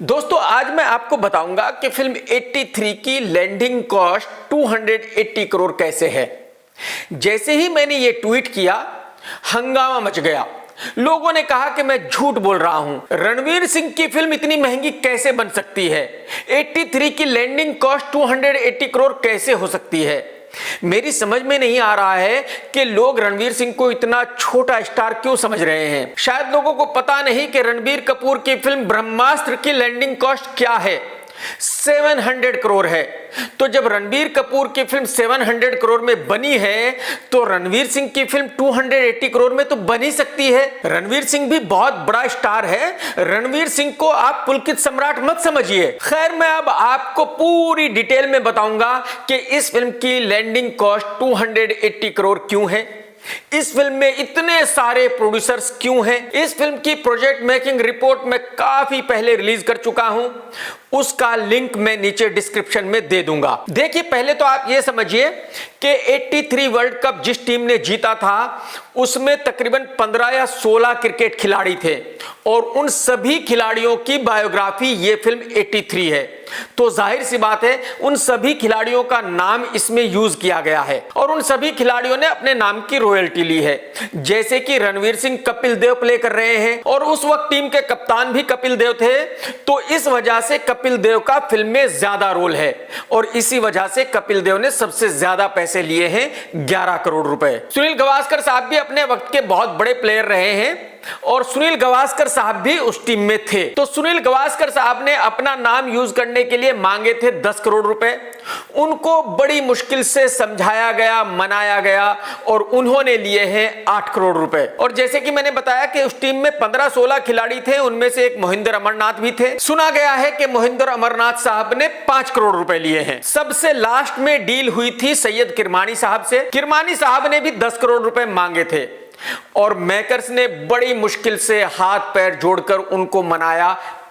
दोस्तों आज मैं आपको बताऊंगा कि फिल्म 83 की लैंडिंग कॉस्ट 280 करोड़ कैसे है। जैसे ही मैंने ये ट्वीट किया हंगामा मच गया। लोगों ने कहा कि मैं झूठ बोल रहा हूं, रणवीर सिंह की फिल्म इतनी महंगी कैसे बन सकती है, 83 की लैंडिंग कॉस्ट 280 करोड़ कैसे हो सकती है। मेरी समझ में नहीं आ रहा है कि लोग रणवीर सिंह को इतना छोटा स्टार क्यों समझ रहे हैं। शायद लोगों को पता नहीं कि रणबीर कपूर की फिल्म ब्रह्मास्त्र की लैंडिंग कॉस्ट क्या है, 700 करोड़ है। तो जब रणबीर कपूर की फिल्म 700 करोड़ में बनी है तो रणवीर सिंह की फिल्म 280 करोड़ में तो बन ही सकती है। रणवीर सिंह भी बहुत बड़ा स्टार है, रणवीर सिंह को आप पुलकित सम्राट मत समझिए। खैर मैं अब आपको पूरी डिटेल में बताऊंगा कि इस फिल्म की लैंडिंग कॉस्ट 280 करोड़ क्यों है, इस फिल्म में इतने सारे प्रोड्यूसर्स क्यों हैं। इस फिल्म की प्रोजेक्ट मेकिंग रिपोर्ट मैं काफी पहले रिलीज कर चुका हूं, उसका लिंक मैं नीचे डिस्क्रिप्शन में दे दूंगा। देखिए पहले तो आप ये समझिए कि 83 वर्ल्ड कप जिस टीम ने जीता था उसमें तकरीबन 15 या 16 क्रिकेट खिलाड़ी थे और उन सभी खिलाड़ियों की बायोग्राफी ये फिल्म 83 है। तो जाहिर सी बात है उन सभी खिलाड़ियों का नाम इसमें यूज किया गया है और उन सभी खिलाड़ियों ने अपने नाम की रॉयल्टी ली है। जैसे कि रणवीर सिंह कपिल देव प्ले कर रहे हैं और उस वक्त टीम के कप्तान भी कपिल देव थे, तो इस वजह से कपिल देव का फिल्म में ज्यादा रोल है और इसी वजह से कपिल देव ने सबसे ज्यादा पैसे लिए हैं 11 करोड़ रुपए। सुनील गावस्कर साहब भी अपने वक्त के बहुत बड़े प्लेयर रहे हैं और सुनील गावस्कर साहब भी उस टीम में थे। तो सुनील गावस्कर साहब ने अपना नाम यूज करने के लिए मांगे थे 10 करोड़ रुपए। उनको बड़ी मुश्किल से समझाया गया, मनाया गया और उन्होंने लिए हैं 8 करोड़ रुपए। और जैसे कि मैंने बताया कि उस टीम में 15-16 खिलाड़ी थे, उनमें से एक मोहिंदर अमरनाथ भी थे। सुना गया है कि मोहिंदर अमरनाथ साहब ने 5 करोड़ रुपए लिए हैं। सबसे लास्ट में डील हुई थी सैयद किरमानी साहब से। किरमानी साहब ने भी 10 करोड़ रुपए मांगे थे और मेकर्स ने बड़ी मुश्किल से हाथ पैर जोड़कर उनको मनाया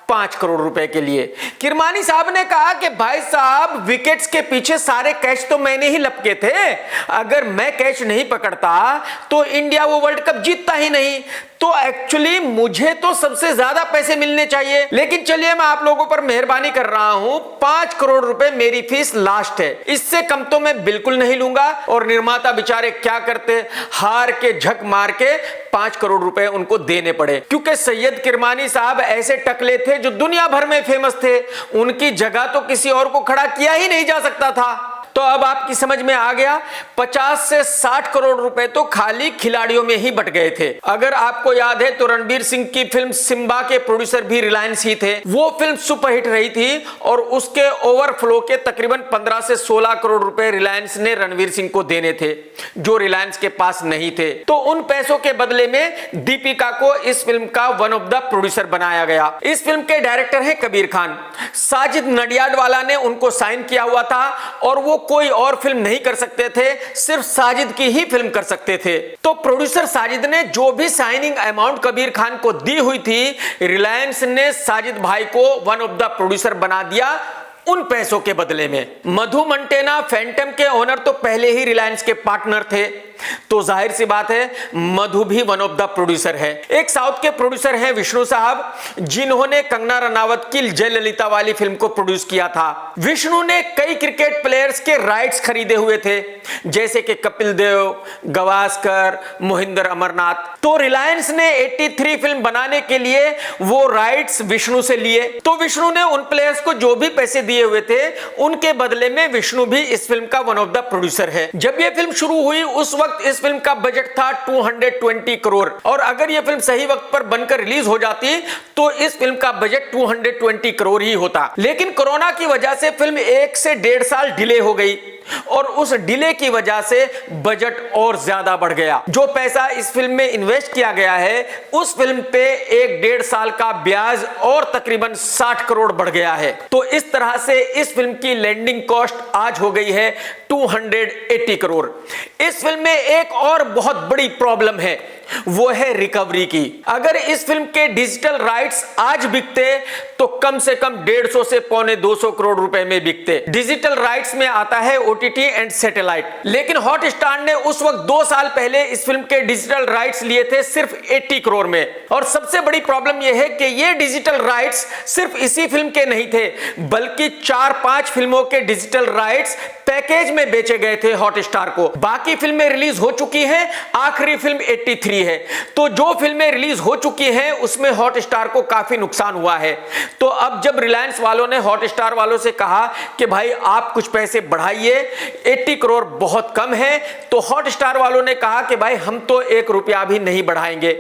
5 करोड़ रुपए के लिए। किरमानी साहब ने कहा कि भाई साहब विकेट्स के पीछे सारे कैच तो मैंने ही लपके थे, अगर मैं कैच नहीं पकड़ता तो इंडिया वो वर्ल्ड कप जीतता ही नहीं, तो एक्चुअली मुझे तो सबसे ज्यादा पैसे मिलने चाहिए। लेकिन चलिए मैं आप लोगों पर मेहरबानी कर रहा हूं, 5 करोड़ रुपए मेरी फीस लास्ट है, इससे कम तो मैं बिल्कुल नहीं लूंगा। और निर्माता बेचारे क्या करते, हार के झक मार के 5 करोड़ रुपए उनको देने पड़े, क्योंकि सैयद किरमानी साहब ऐसे टकले थे जो दुनिया भर में फेमस थे, उनकी जगह तो किसी और को खड़ा किया ही नहीं जा सकता था। तो अब आपकी समझ में आ गया, 50 से 60 करोड़ रुपए तो खाली खिलाड़ियों में ही बट गए थे। अगर आपको याद है तो रणबीर सिंह की फिल्म सिम्बा के प्रोड्यूसर भी रिलायंस ही थे। वो फिल्म सुपरहिट रही थी और उसके ओवरफ्लो के तकरीबन 15 से 16 करोड़ रुपए रिलायंस ने रणवीर सिंह को देने थे, जो रिलायंस के पास नहीं थे। तो उन पैसों के बदले में दीपिका को इस फिल्म का वन ऑफ द प्रोड्यूसर बनाया गया। इस फिल्म के डायरेक्टर हैं कबीर खान। साजिद नडियाडवाला ने उनको साइन किया हुआ था और वो कोई और फिल्म नहीं कर सकते थे, सिर्फ साजिद की ही फिल्म कर सकते थे। तो प्रोड्यूसर साजिद ने जो भी साइनिंग अमाउंट कबीर खान को दी हुई थी, रिलायंस ने साजिद भाई को वन ऑफ द प्रोड्यूसर बना दिया उन पैसों के बदले में। मधु मंटेना फैंटम के ओनर तो पहले ही रिलायंस के पार्टनर थे, तो जाहिर सी बात है मधु भी वन ऑफ द प्रोड्यूसर है। एक साउथ के प्रोड्यूसर हैं विष्णु साहब, जिन्होंने कंगना रनावत की जयललिता वाली फिल्म को प्रोड्यूस किया था। विष्णु ने कई क्रिकेट प्लेयर्स के राइट्स खरीदे हुए थे, जैसे कि कपिल देव, गावस्कर, मोहिंदर अमरनाथ। तो रिलायंस ने 83 फिल्म बनाने के लिए वो राइट्स विष्णु से लिए। तो विष्णु ने उन प्लेयर्स को जो भी पैसे दिए हुए थे उनके बदले में विष्णु भी इस फिल्म का वन ऑफ द प्रोड्यूसर है। जब यह फिल्म शुरू हुई उस वक्त इस फिल्म का बजट था 220 करोड़ और अगर यह फिल्म सही वक्त पर बनकर रिलीज हो जाती तो इस फिल्म का बजट 220 करोड़ ही होता। लेकिन कोरोना की वजह से फिल्म 1 से 1.5 साल डिले हो गई और उस डिले की वजह से बजट और ज्यादा बढ़ गया। जो पैसा इस फिल्म में इन्वेस्ट किया गया है उस फिल्म पे 1-1.5 साल का ब्याज और तकरीबन 60 करोड़ बढ़ गया है। तो इस तरह से इस फिल्म की लैंडिंग कॉस्ट आज हो गई है 280 करोड़। इस फिल्म में एक और बहुत बड़ी प्रॉब्लम है, वो है रिकवरी की। अगर इस फिल्म के डिजिटल राइट्स आज बिकते तो कम से कम 150 से 125 करोड़ रुपए में बिकते। डिजिटल राइट्स में आता है OTT एंड सैटेलाइट। लेकिन हॉटस्टार ने उस वक्त 2 साल पहले इस फिल्म के डिजिटल राइट्स लिए थे सिर्फ 80 करोड़ में। और सबसे बड़ी प्रॉब्लम यह है कि ये डिजिटल राइट्स सिर्फ इसी फिल्म के नहीं थे, बल्कि 4-5 फिल्मों के डिजिटल राइट्स पैकेज में बेचे गए थे हॉटस्टार को। बाकी फिल्में रिलीज हो चुकी हैं, आखिरी फिल्म 83 है। तो जो फिल्में रिलीज हो चुकी हैं उसमें हॉटस्टार को काफी नुकसान हुआ है। तो अब जब रिलायंस वालों ने हॉटस्टार वालों से कहा कि भाई आप कुछ पैसे बढ़ाइए, 80 करोड़ बहुत कम है, तो हॉटस्टार वालों ने कहा कि भाई हम तो 1 रुपया भी नहीं बढ़ाएंगे,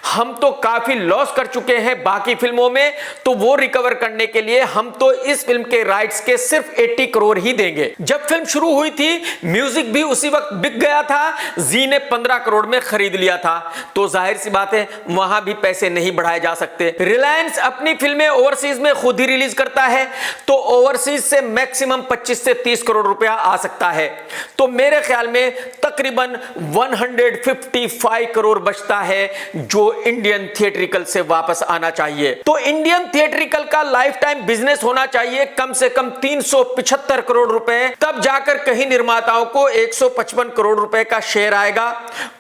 हम तो काफी लॉस कर चुके हैं बाकी फिल्मों में, तो वो रिकवर करने के लिए हम तो इस फिल्म के राइट्स के सिर्फ 80 करोड़ ही देंगे। जब फिल्म शुरू हुई थी म्यूजिक भी उसी वक्त बिक गया था, जी ने 15 करोड़ में खरीद लिया था, तो जाहिर सी बात है वहां भी पैसे नहीं बढ़ाए जा सकते। रिलायंस अपनी फिल्में ओवरसीज में खुद ही रिलीज करता है, तो ओवरसीज से मैक्सिमम 25 से 30 करोड़ रुपया आ सकता है। तो मेरे ख्याल में तकरीबन 155 करोड़ बचता है जो इंडियन थिएट्रिकल से वापस आना चाहिए। तो इंडियन थिएट्रिकल का लाइफ टाइम बिजनेस होना चाहिए कम से कम 375 करोड़ रुपए, तब जाकर कहीं निर्माताओं को 155 करोड़ रुपए का शेयर आएगा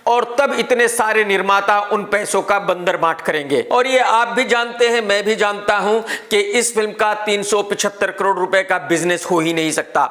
और तब इतने सारे निर्माता उन पैसों का बंदर बांट करेंगे। और ये आप भी जानते हैं, मैं भी जानता हूं कि इस फिल्म का 375 करोड़ रुपए का बिजनेस हो ही नहीं सकता।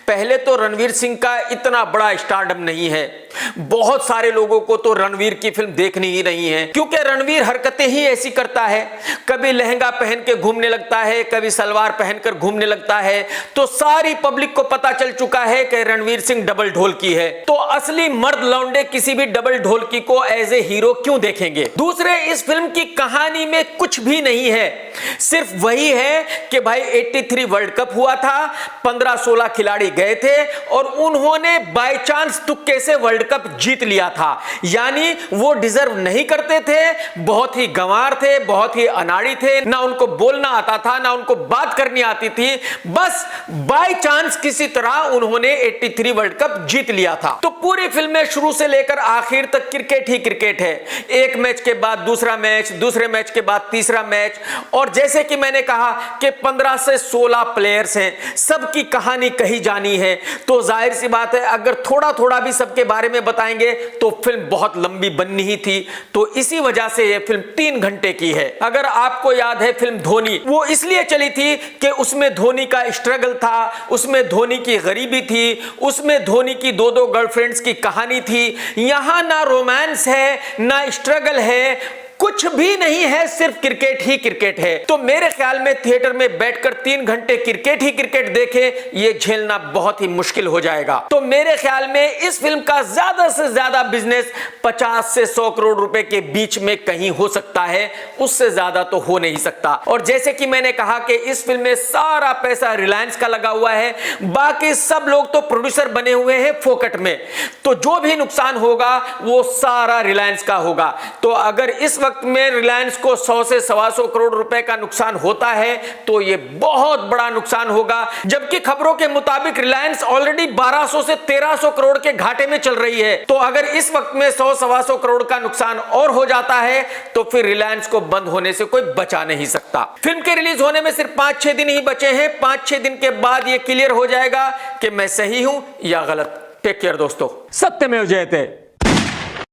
पहले तो रणवीर सिंह का इतना बड़ा स्टारडम नहीं है, बहुत सारे लोगों को तो रणवीर की फिल्म देखनी ही नहीं है, क्योंकि रणवीर हरकतें ही ऐसी करता है, कभी लहंगा पहन के घूमने लगता है, कभी सलवार पहनकर घूमने लगता है, तो सारी पब्लिक को पता चल चुका है कि रणवीर सिंह डबल ढोलकी है। तो असली मर्द लौंडे किसी भी डबल ढोलकी को एज ए हीरो क्यों देखेंगे। दूसरे, इस फिल्म की कहानी में कुछ भी नहीं है, सिर्फ वही है कि भाई 83 वर्ल्ड कप हुआ था, 15-16 खिलाड़ी गए थे और उन्होंने बाय चांस तुक्के से वर्ल्ड कप जीत लिया था। यानी वो डिजर्व नहीं करते थे, बहुत ही गंवार थे, बहुत ही अनाड़ी थे, ना उनको बोलना आता था, ना उनको बात करनी आती थी, बस बाय चांस किसी तरह उन्होंने 83 वर्ल्ड कप जीत लिया था। तो पूरी फिल्म में शुरू से लेकर आखिर तक क्रिकेट ही क्रिकेट है, एक मैच के बाद दूसरा मैच, दूसरे मैच के बाद तीसरा मैच। और जैसे कि मैंने कहा कि 15 से 16 प्लेयर्स हैं, सबकी कहानी कही जानी है, तो जाहिर सी बात है अगर थोड़ा थोड़ा भी सबके बारे में बताएंगे तो फिल्म बहुत लंबी बननी ही थी। तो इसी वजह से यह फिल्म 3 घंटे की है। अगर आपको याद है फिल्म धोनी, वो इसलिए चली थी कि उसमें धोनी का स्ट्रगल था, उसमें धोनी की गरीबी थी, उसमें धोनी की 2-2 गर्लफ्रेंड्स की कहानी थी। यहां ना रोमांस है, ना स्ट्रगल है, कुछ भी नहीं है, सिर्फ क्रिकेट ही क्रिकेट है। तो मेरे ख्याल में थिएटर में बैठकर 3 घंटे क्रिकेट ही क्रिकेट देखें, यह झेलना बहुत ही मुश्किल हो जाएगा। तो मेरे ख्याल में इस फिल्म का ज्यादा से ज्यादा बिजनेस 50 से 100 करोड़ रुपए के बीच में कहीं हो सकता है, उससे ज्यादा तो हो नहीं सकता। और जैसे कि मैंने कहा कि इस फिल्म में सारा पैसा रिलायंस का लगा हुआ है, बाकी सब लोग तो प्रोड्यूसर बने हुए हैं फोकट में, तो जो भी नुकसान होगा वो सारा रिलायंस का होगा। तो अगर इस वक्त में रिलायंस को 100 से 125 करोड़ रुपए का नुकसान होता है तो यह बहुत बड़ा नुकसान होगा, जबकि खबरों के मुताबिक रिलायंस ऑलरेडी 1200 से 1300 करोड़ के घाटे में चल रही है। तो अगर इस वक्त में 100-125 करोड़ का नुकसान और हो जाता है तो फिर रिलायंस को बंद होने से कोई बचा नहीं सकता। फिल्म के रिलीज होने में सिर्फ 5-6 दिन ही बचे हैं, 5-6 दिन के बाद यह क्लियर हो जाएगा कि मैं सही हूं या गलत। टेक केयर दोस्तों, सत्यमेव जयते।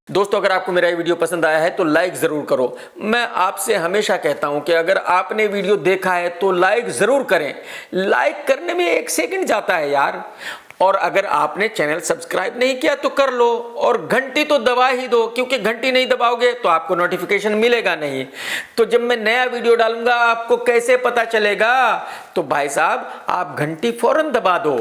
दोस्तों, अगर आपको मेरा ये वीडियो पसंद आया है तो लाइक जरूर करो। मैं आपसे हमेशा कहता हूं कि अगर आपने वीडियो देखा है तो लाइक जरूर करें, लाइक करने में 1 सेकंड जाता है यार। और अगर आपने चैनल सब्सक्राइब नहीं किया तो कर लो और घंटी तो दबा ही दो, क्योंकि घंटी नहीं दबाओगे तो आपको नोटिफिकेशन मिलेगा नहीं। तो जब मैं नया वीडियो डालूंगा आपको कैसे पता चलेगा? तो भाई साहब आप घंटी फौरन दबा दो।